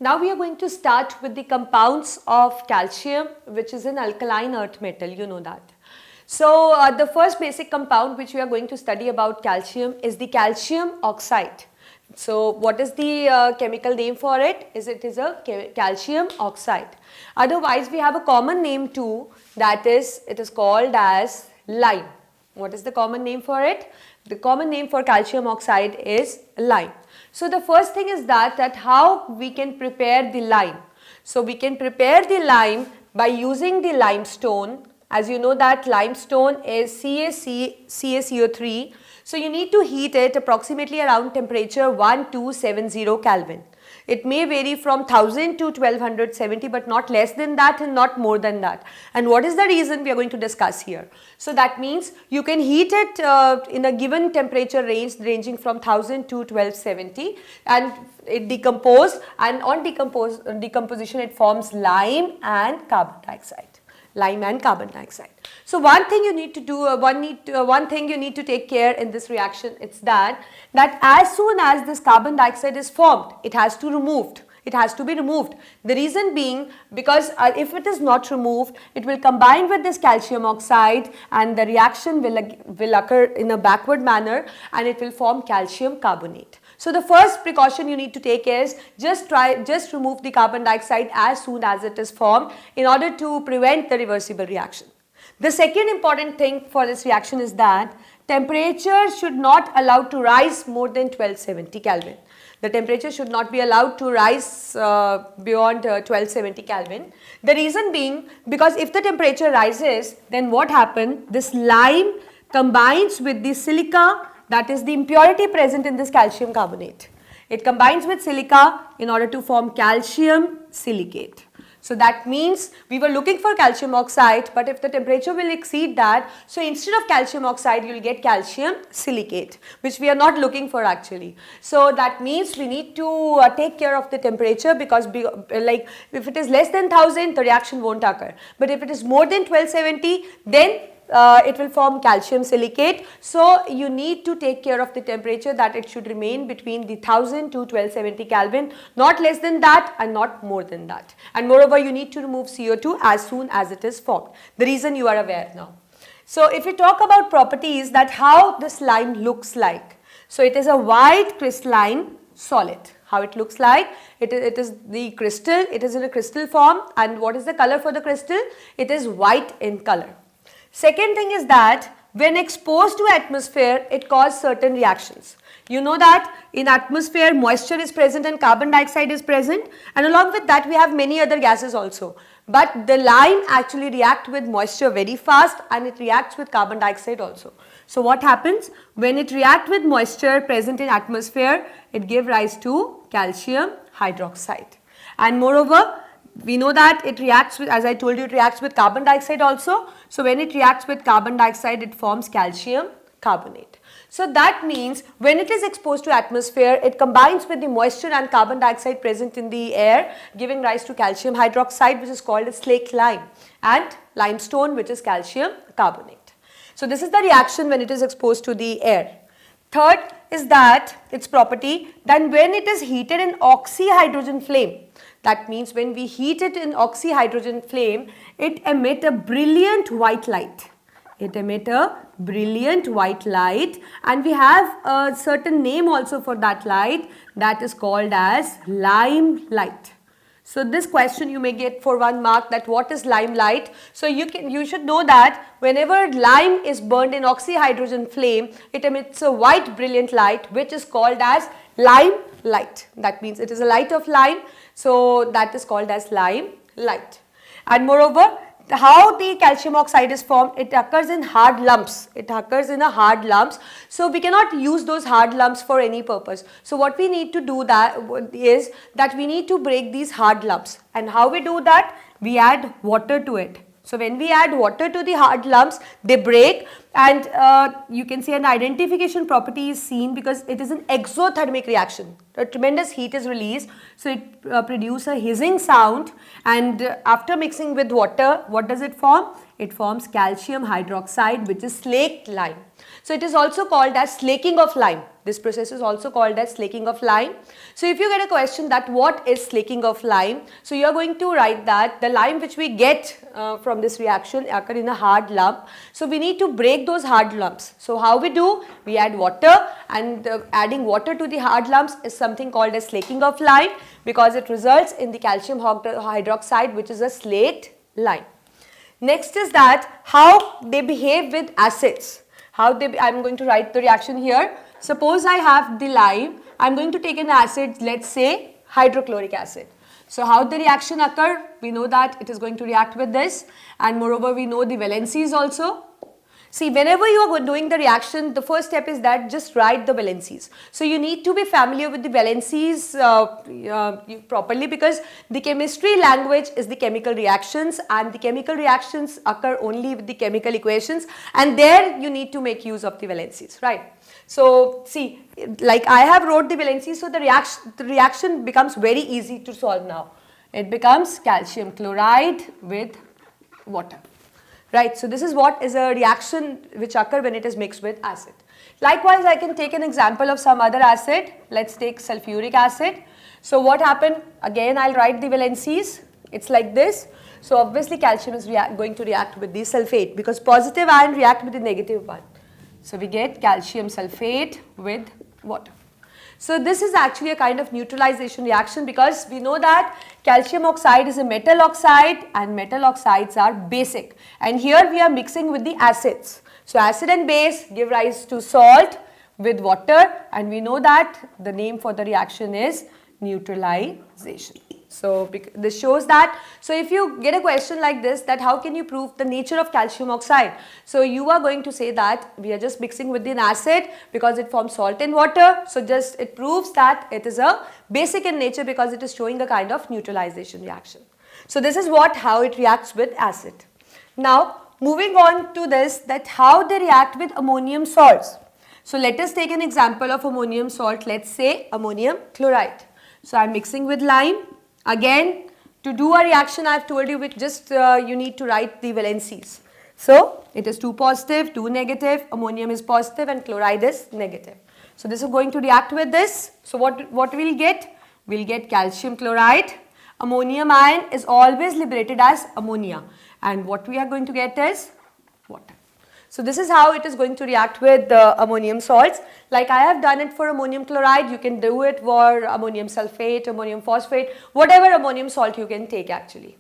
Now we are going to start with the compounds of calcium, which is an alkaline earth metal, you know that. So the first basic compound which we are going to study about calcium is the calcium oxide. So what is the chemical name for it? It is a calcium oxide. Otherwise we have a common name too, that is, it is called as lime. What is the common name for it? The common name for calcium oxide is lime. So the first thing is that how we can prepare the lime. So we can prepare the lime by using the limestone. As you know that limestone is CaCO3. So you need to heat it approximately around temperature 1270 Kelvin. It may vary from 1000 to 1270, but not less than that and not more than that. And what is the reason we are going to discuss here? So that means you can heat it in a given temperature range ranging from 1000 to 1270, and it decomposes, and on decomposition it forms lime and carbon dioxide. Lime and carbon dioxide. So one thing you need to do, one thing you need to take care in this reaction, it's that as soon as this carbon dioxide is formed, it has to be removed. The reason being because if it is not removed, it will combine with this calcium oxide and the reaction will occur in a backward manner and it will form calcium carbonate. So the first precaution you need to take is just remove the carbon dioxide as soon as it is formed in order to prevent the reversible reaction. The second important thing for this reaction is that temperature should not allow to rise more than 1270 Kelvin. The temperature should not be allowed to rise beyond 1270 Kelvin. The reason being because if the temperature rises, then what happens? This lime combines with the silica, that is the impurity present in this calcium carbonate. It combines with silica in order to form calcium silicate. So that means we were looking for calcium oxide, but if the temperature will exceed that, so instead of calcium oxide you will get calcium silicate, which we are not looking for actually. So that means we need to take care of the temperature, because like if it is less than 1000 the reaction won't occur, but if it is more than 1270 then it will form calcium silicate. So you need to take care of the temperature, that it should remain between the 1000 to 1270 Kelvin, not less than that and not more than that. And moreover, you need to remove CO2 as soon as it is formed. The reason you are aware now. So if we talk about properties, that how this lime looks like. So it is a white crystalline solid. How it looks like? It is the crystal, it is in a crystal form, and what is the color for the crystal? It is white in color. Second thing is that when exposed to atmosphere, it causes certain reactions. You know that in atmosphere moisture is present and carbon dioxide is present, and along with that we have many other gases also. But the lime actually reacts with moisture very fast and it reacts with carbon dioxide also. So what happens? When it reacts with moisture present in atmosphere, it gives rise to calcium hydroxide. And moreover, we know that it reacts with, as I told you, it reacts with carbon dioxide also. So when it reacts with carbon dioxide, it forms calcium carbonate. So that means when it is exposed to atmosphere, it combines with the moisture and carbon dioxide present in the air, giving rise to calcium hydroxide, which is called as slaked lime, and limestone, which is calcium carbonate. So this is the reaction when it is exposed to the air. Third is that its property, then when it is heated in oxyhydrogen flame, that means when we heat it in oxyhydrogen flame, it emits a brilliant white light. And we have a certain name also for that light, that is called as lime light. So this question you may get for 1 mark, that what is lime light? So you should know that whenever lime is burned in oxyhydrogen flame, it emits a white brilliant light, which is called as lime light. That means it is a light of lime, so that is called as lime light. And moreover, how the calcium oxide is formed, it occurs in hard lumps. So we cannot use those hard lumps for any purpose. So what we need to do is that we need to break these hard lumps. And how we do that? We add water to it. So when we add water to the hard lumps, they break, and you can see an identification property is seen because it is an exothermic reaction. A tremendous heat is released, so it produces a hissing sound, and after mixing with water, what does it form? it forms calcium hydroxide, which is slaked lime. So it is also called as slaking of lime. This process is also called as slaking of lime. So if you get a question that what is slaking of lime, so you are going to write that the lime which we get from this reaction occur in a hard lump. So we need to break those hard lumps. So how we do? We add water, and adding water to the hard lumps is something called as slaking of lime, because it results in the calcium hydroxide, which is a slaked lime. Next is that how they behave with acids. I am going to write the reaction here. Suppose I have the lime, I am going to take an acid, let's say hydrochloric acid. So how the reaction occur? We know that it is going to react with this, and moreover we know the valencies also. See, whenever you are doing the reaction, the first step is that just write the valencies. So you need to be familiar with the valencies properly, because the chemistry language is the chemical reactions, and the chemical reactions occur only with the chemical equations, and there you need to make use of the valencies, right? So see, like I have wrote the valencies, so the reaction becomes very easy to solve now. It becomes calcium chloride with water. Right, so this is what is a reaction which occur when it is mixed with acid. Likewise, I can take an example of some other acid. Let's take sulfuric acid. So what happened? Again, I'll write the valencies. It's like this. So obviously calcium is going to react with the sulfate, because positive ion react with the negative one. So we get calcium sulfate with water. So this is actually a kind of neutralization reaction, because we know that calcium oxide is a metal oxide and metal oxides are basic. And here we are mixing with the acids. So acid and base give rise to salt with water, and we know that the name for the reaction is neutralization. So this shows that, so if you get a question like this, that how can you prove the nature of calcium oxide? So you are going to say that we are just mixing with an acid because it forms salt and water. So just it proves that it is a basic in nature, because it is showing a kind of neutralization reaction. So this is how it reacts with acid. Now moving on to this, that how they react with ammonium salts. So let us take an example of ammonium salt. Let's say ammonium chloride. So I am mixing with lime. Again, to do a reaction, I have told you, with just you need to write the valencies. So it is 2 positive, 2 negative, ammonium is positive and chloride is negative. So this is going to react with this. So what we'll get? We'll get calcium chloride. Ammonium ion is always liberated as ammonia, and what we are going to get is water. So this is how it is going to react with the ammonium salts. Like I have done it for ammonium chloride, you can do it for ammonium sulfate, ammonium phosphate, whatever ammonium salt you can take actually.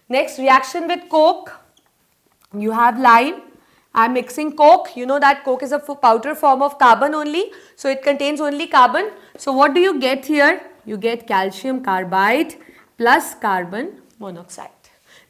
Next, reaction with coke. You have lime. I am mixing coke. You know that coke is a powder form of carbon only. So it contains only carbon. So what do you get here? You get calcium carbide plus carbon monoxide.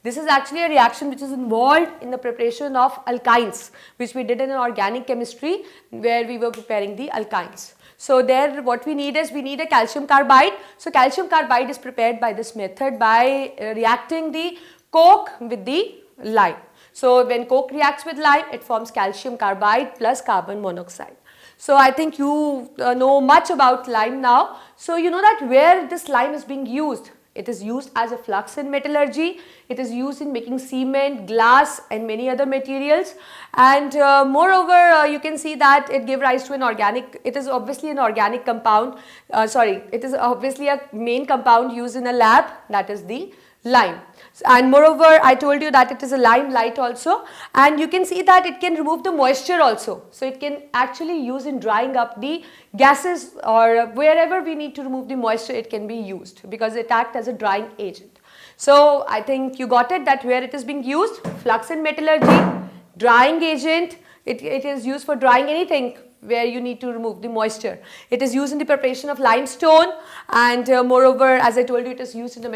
This is actually a reaction which is involved in the preparation of alkynes, which we did in organic chemistry, where we were preparing the alkynes. So there what we need is, we need a calcium carbide. So calcium carbide is prepared by this method by reacting the coke with the lime. So when coke reacts with lime, it forms calcium carbide plus carbon monoxide. So I think you know much about lime now. So you know that where this lime is being used. It is used as a flux in metallurgy. It is used in making cement, glass and many other materials. And moreover, you can see that it gives rise to an organic, it is obviously an organic compound, it is obviously a main compound used in a lab, that is the lime. And moreover, I told you that it is a lime light also, and you can see that it can remove the moisture also. So it can actually use in drying up the gases, or wherever we need to remove the moisture, it can be used because it acts as a drying agent. So I think you got it, that where it is being used, flux in metallurgy, drying agent, it is used for drying anything where you need to remove the moisture. It is used in the preparation of limestone, and moreover, as I told you, it is used in the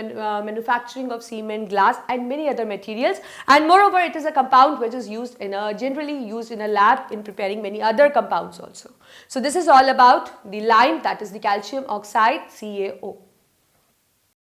manufacturing of cement, glass and many other materials. And moreover, it is a compound which is used in generally used in a lab in preparing many other compounds also. So this is all about the lime, that is the calcium oxide, CaO.